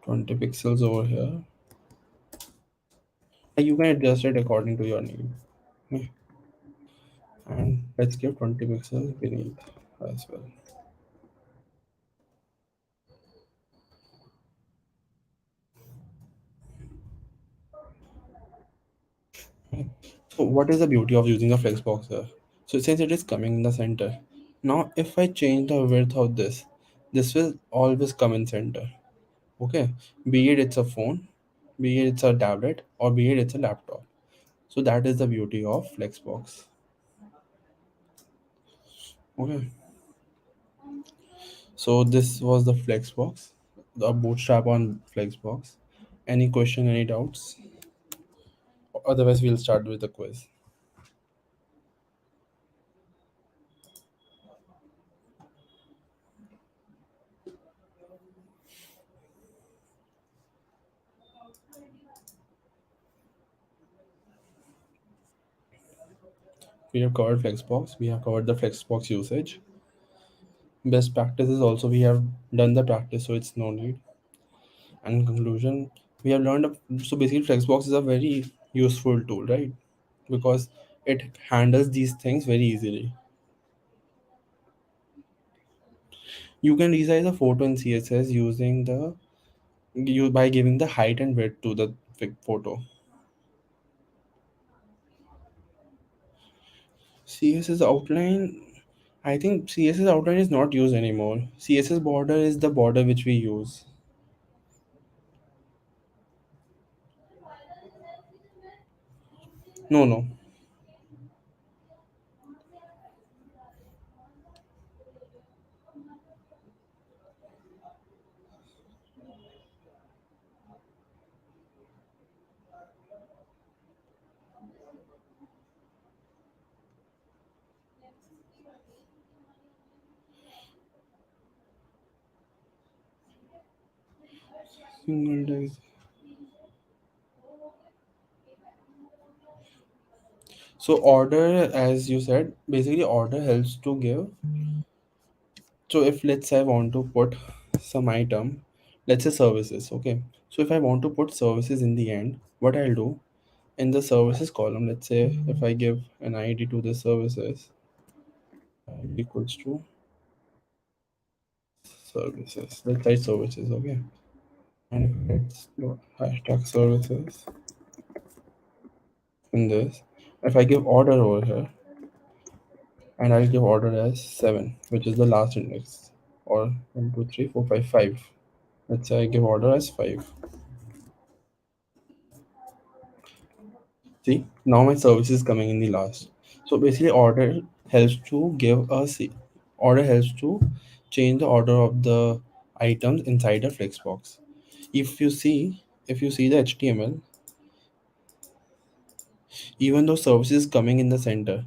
20 pixels over here. You can adjust it according to your need. Yeah. And let's give 20 pixels beneath as well. So what is the beauty of using a flexbox here? So since it is coming in the center, now if I change the width of this will always come in center. Okay, be it it's a phone, be it it's a tablet, or be it it's a laptop. So that is the beauty of flexbox. Okay, so this was the flexbox, the bootstrap on flexbox. Any question, any doubts? Otherwise, we'll start with the quiz. We have covered Flexbox. We have covered the Flexbox usage. Best practices also we have done the practice, so it's no need. And in conclusion, we have learned. So basically, Flexbox is a very useful tool, right? Because it handles these things very easily. You can resize a photo in CSS using the you by giving the height and width to the photo. CSS outline. I think CSS outline is not used anymore. CSS border is the border which we use. No, no. Single text. So order, as you said, basically order helps to give. So if let's say I want to put some item, let's say services, okay. So if I want to put services in the end, what I'll do in the services column, let's say if I give an ID to the services equals to services. Let's write services, okay. And let's do hashtag services in this. If I give order over here, and I'll give order as 7, which is the last index, or 1, 2, 3, 4, 5, 5. Let's say I give order as 5. See, now my service is coming in the last. So basically, helps to give us order helps to change the order of the items inside a flexbox. If you see the HTML, even though service is coming in the center,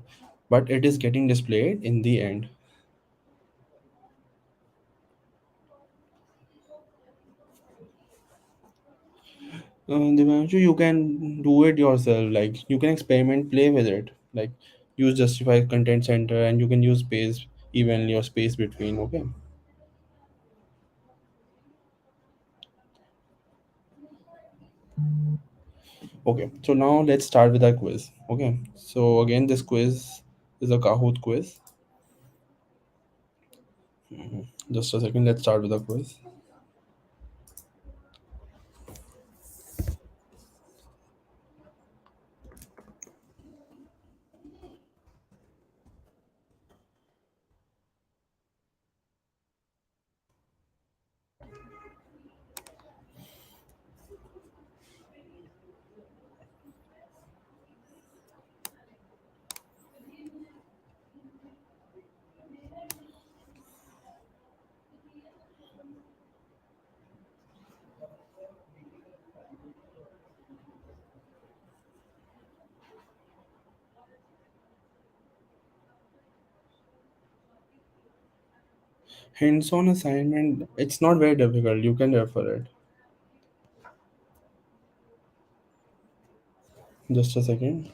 but it is getting displayed in the end. Divanshu, you can do it yourself. Like you can experiment, play with it. Like use justify content center, and you can use space evenly or space between. Okay. Okay, so now let's start with our quiz. Okay, so again, this quiz is a Kahoot quiz. Just a second, let's start with the quiz. Hands-on assignment, it's not very difficult. You can refer it. Just a second.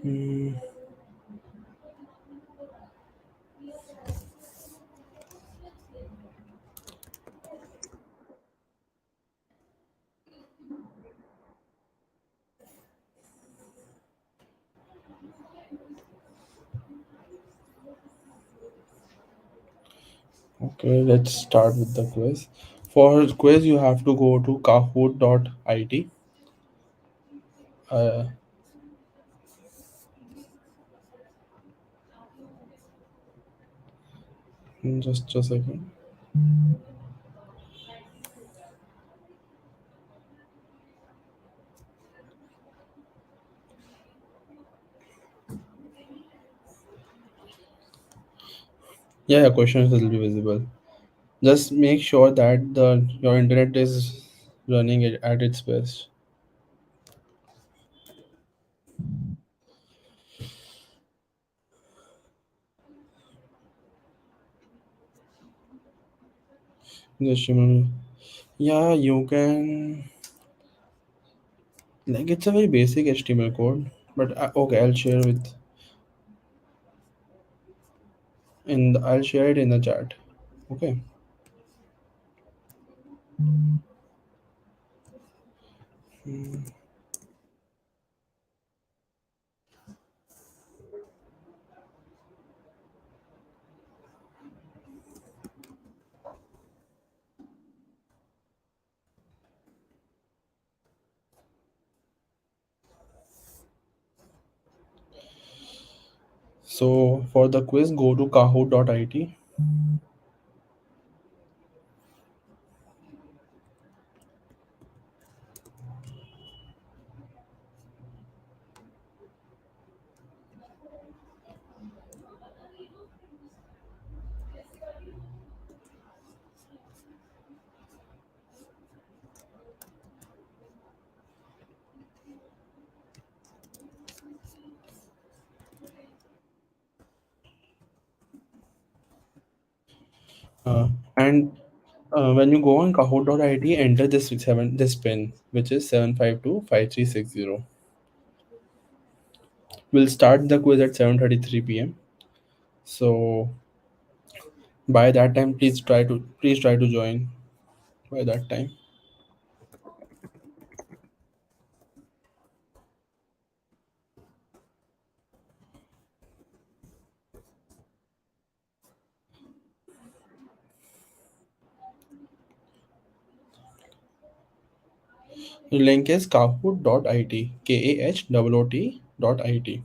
Hmm, okay, let's start with the quiz. For quiz, you have to go to kahoot.it. Uh, just a second. Yeah, yeah, questions will be visible. Just make sure that the your internet is running it at its best. Just remember. Yeah, you can, like, it's a very basic HTML code, but okay, I'll share it in the chat. Okay. So for the quiz, go to kahoot.it. And when you go on kahoot.it, enter this pin, which is 7525360. We'll start the quiz at 7:33 p.m. So by that time, please try to join by that time. The link is kahoot.it, kahoot.it.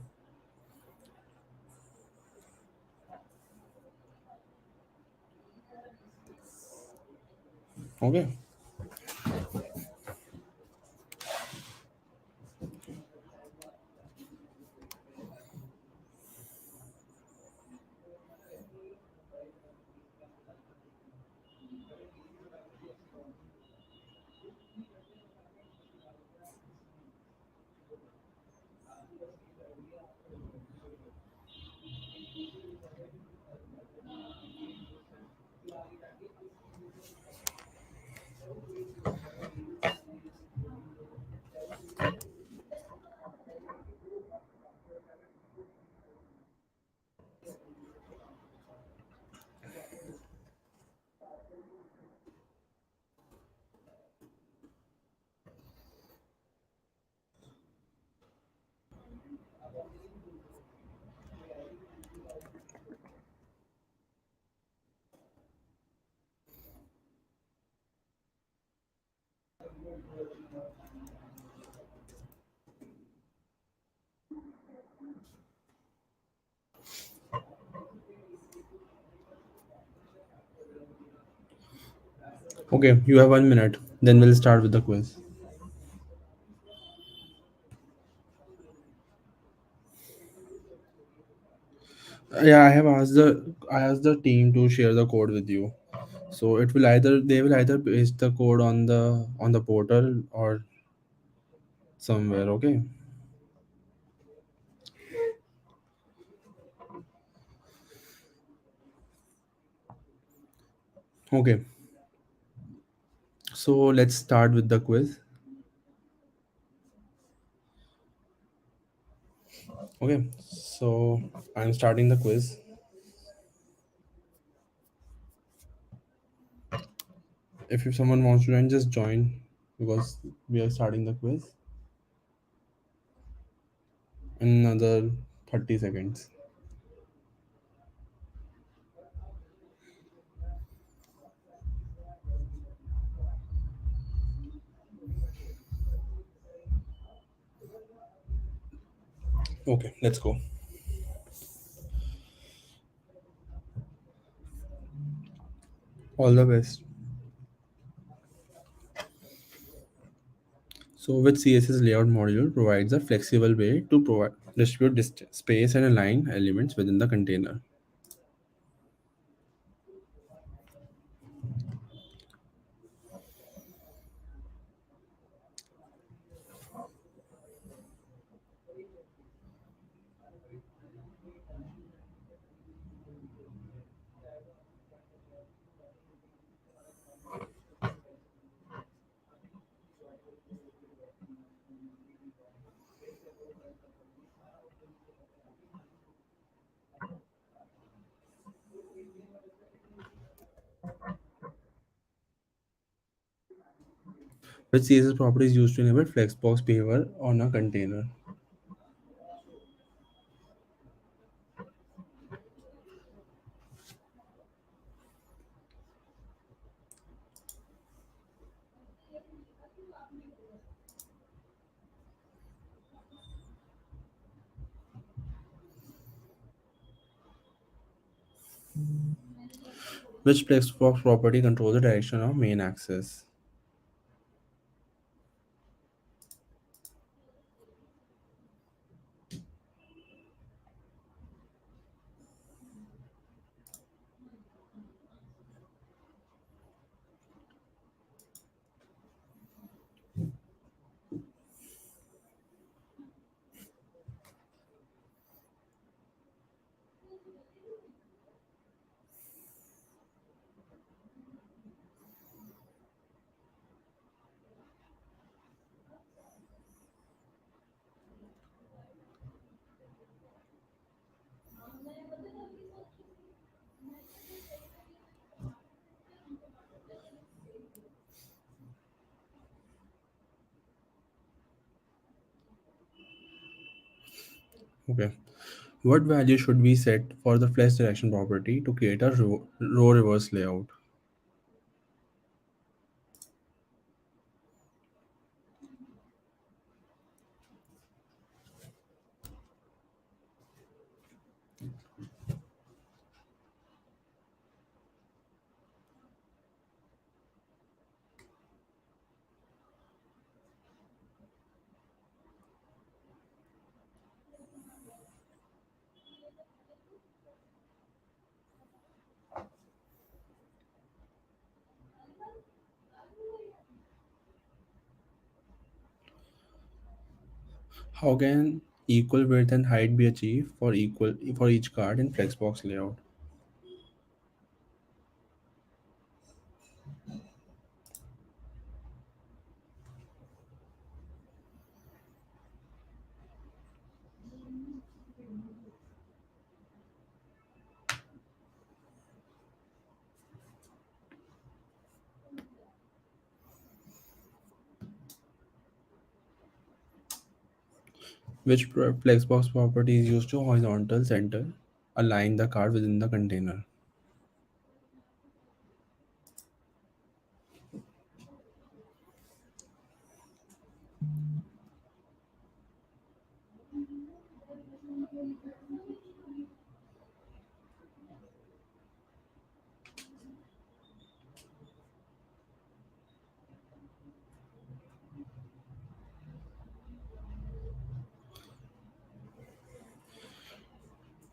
Okay. Okay, you have 1 minute. Then we'll start with the quiz. Yeah, I asked the team to share the code with you. So they will either paste the code on the portal or somewhere. Okay. Okay. So let's start with the quiz. Okay. So I'm starting the quiz. If someone wants to join, just join because we are starting the quiz in another 30 seconds. Okay, let's go. All the best. So, which CSS layout module provides a flexible way to provide distribute space and align elements within the container? Which CSS property is used to enable Flexbox behavior on a container? Which Flexbox property controls the direction of main axis? Okay. What value should we set for the flex direction property to create a row reverse layout? How can equal width and height be achieved for each card in Flexbox layout? Which Flexbox property is used to horizontal center align the card within the container?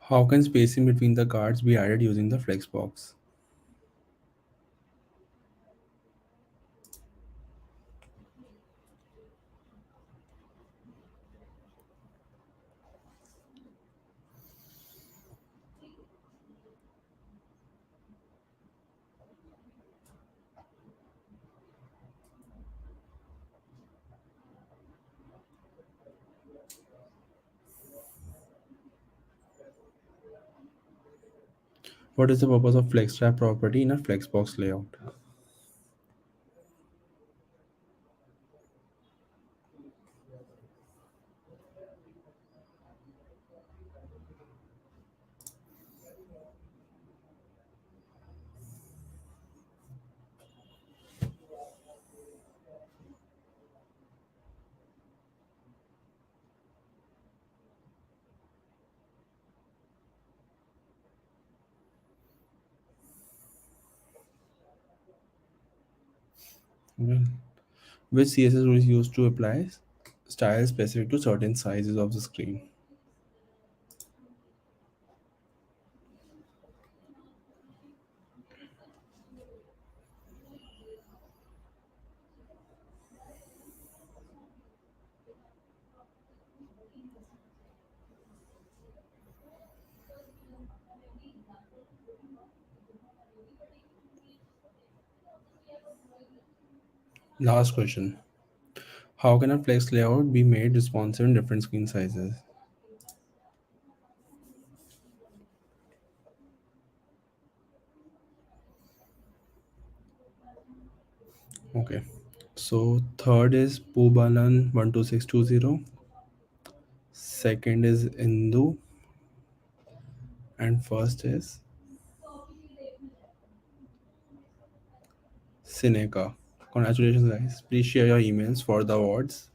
How can spacing between the cards be added using the Flexbox? What is the purpose of FlexWrap property in a Flexbox layout? Okay. Which CSS tool is used to apply styles specific to certain sizes of the screen? Last question. How can a flex layout be made responsive in different screen sizes? Okay. So third is Pubalan12620. Second is Indu. And first is Seneca. Congratulations, guys. Please share your emails for the awards.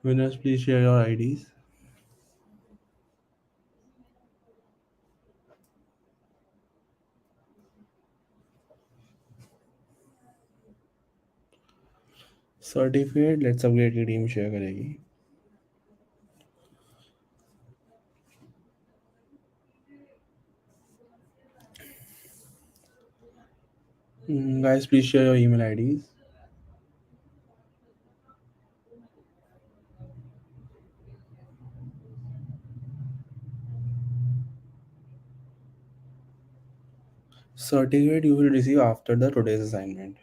Winners, please share your IDs. Certificate let's upgrade की team share करेगी. Guys, please share your email IDs. Certificate you will receive after the today's assignment.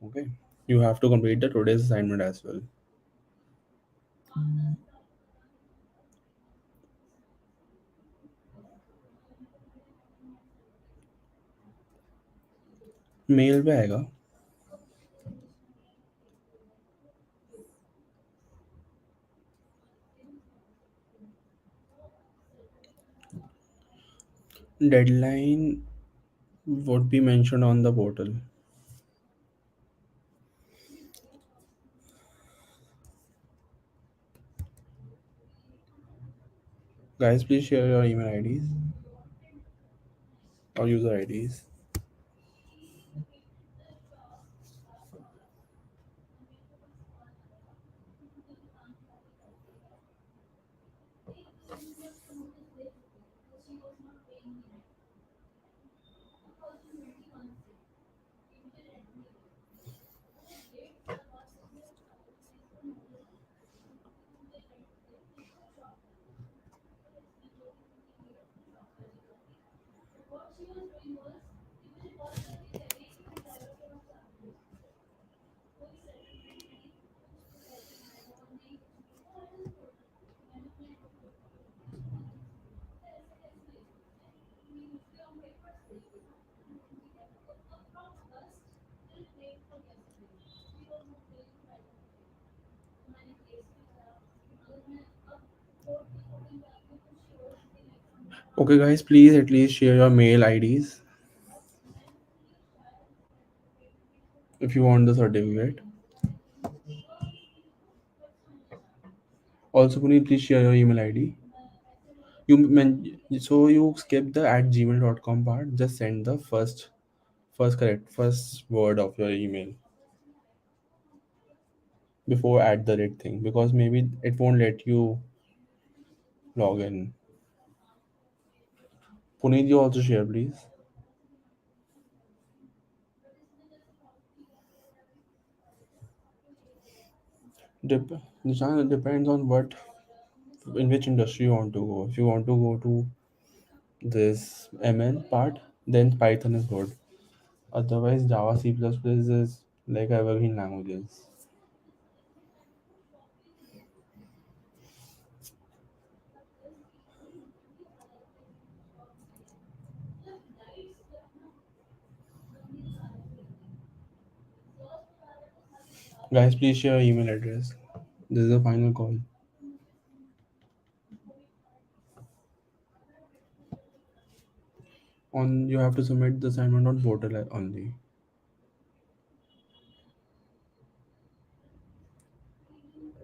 Okay, you have to complete the today's assignment as well. Mail पे आएगा. Deadline would be mentioned on the portal. Guys, please share your email IDs or user IDs. Okay, guys, please at least share your mail IDs if you want the certificate. Also, Puneet, please share your email ID. So you skip the at gmail.com part. Just send the first word of your email before at the rate thing, because maybe it won't let you log in. Puneet, you also share, please. Nishan, it depends on in which industry you want to go. If you want to go to this ML part, then Python is good. Otherwise, Java, C++ is like evergreen languages. Guys, please share your email address. This is the final call. You have to submit the assignment on portal only.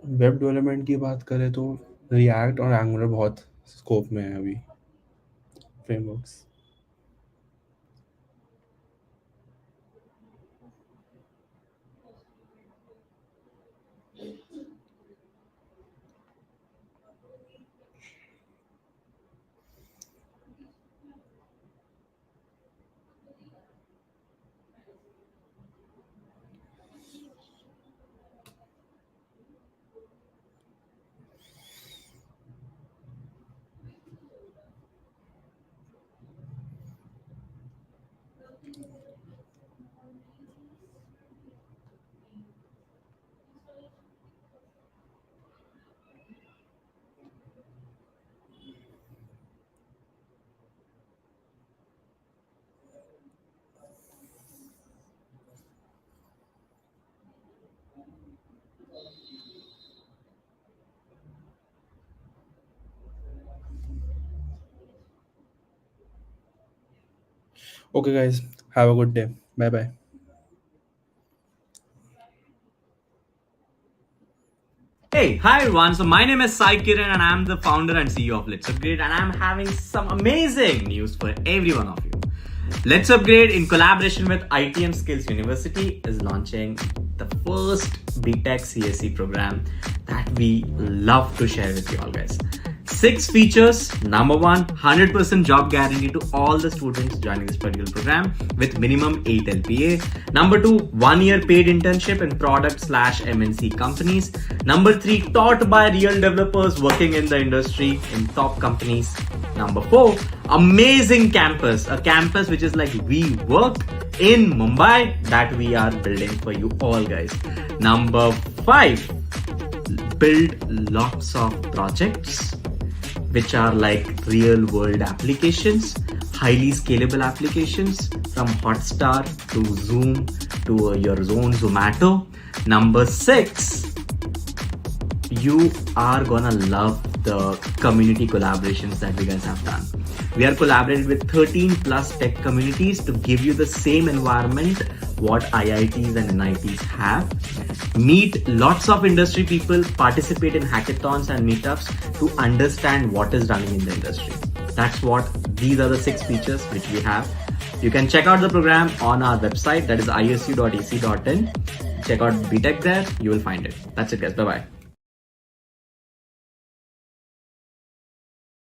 Web development की बात करें तो react और angular बहुत scope में है अभी frameworks. Okay, guys, have a good day. Bye bye. Hey, hi everyone. So my name is Sai Kiran and I'm the founder and CEO of LetsUpgrade, and I'm having some amazing news for every one of you. LetsUpgrade, in collaboration with ITM Skills University, is launching the first B.Tech CSE program that we love to share with you all, guys. 6 features. Number 1, 100% job guarantee to all the students joining this particular program with minimum 8 LPA. Number 2, 1 year paid internship in product/MNC companies. Number 3, taught by real developers working in the industry in top companies. Number 4, amazing campus, a campus which is like we work in Mumbai that we are building for you all, guys. Number 5, build lots of projects which are like real world applications, highly scalable applications from Hotstar to Zoom to your own Zomato. Number 6, you are gonna love the community collaborations that we guys have done. We are collaborating with 13 plus tech communities to give you the same environment what IITs and NITs have. Meet lots of industry people, participate in hackathons and meetups to understand what is running in the industry. These are the 6 features which we have. You can check out the program on our website, that is isu.ec.in. Check out B.Tech there, you will find it. That's it, guys. Bye-bye.